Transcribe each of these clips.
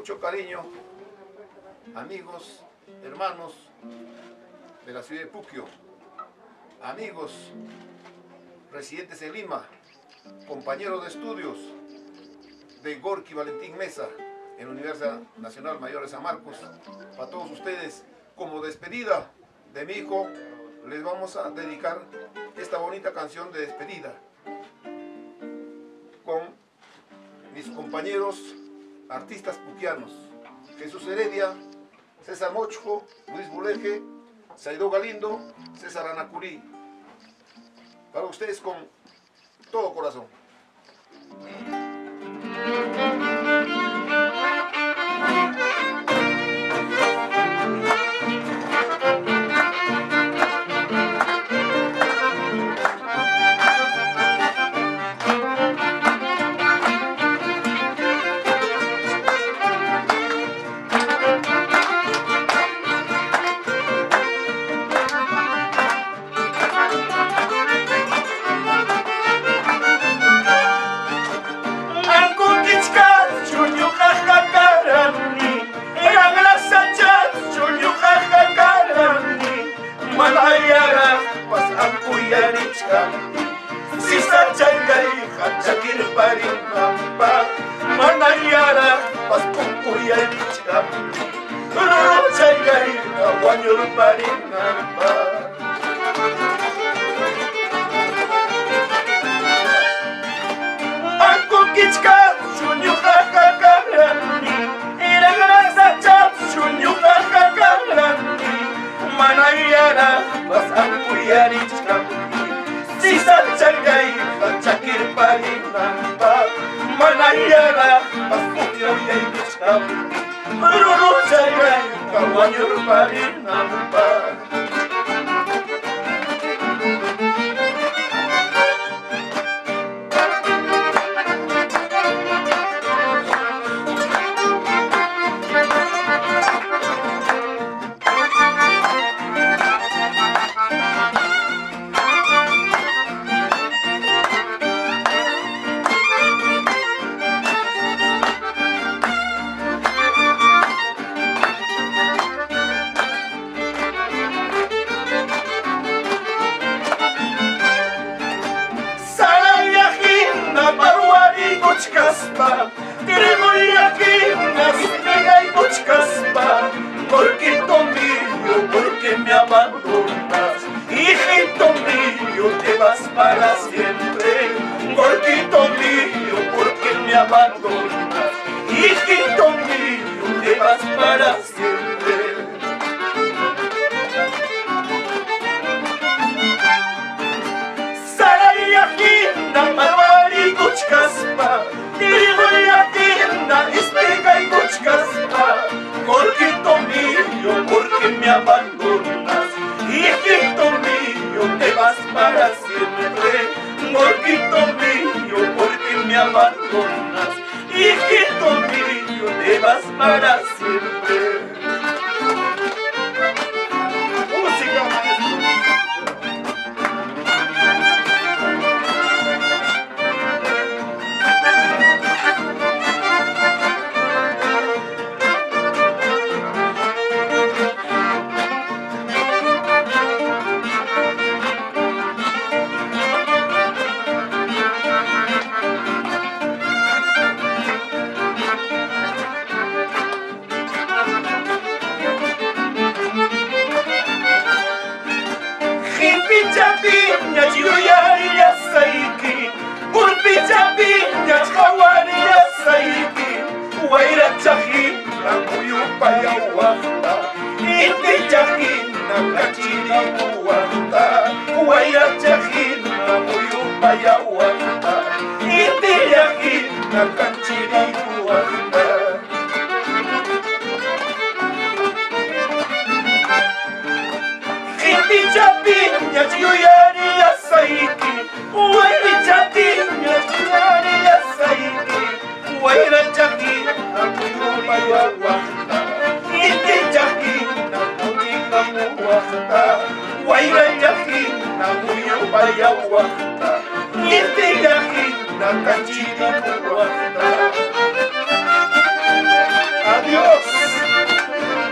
mucho cariño, amigos, hermanos de la ciudad de Puquio, amigos residentes en Lima, compañeros de estudios de Gorky Valentín Mesa en la Universidad Nacional Mayor de San Marcos. Para todos ustedes, como despedida de mi hijo, les vamos a dedicar esta bonita canción de despedida con mis compañeros artistas puquianos: Jesús Heredia, César Mochjo, Luis Buleje, Saido Galindo, César Anacurí. Para ustedes con todo corazón.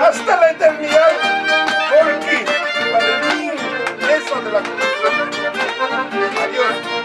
hasta la eternidad, porque para mí eso de la cultura. Adiós.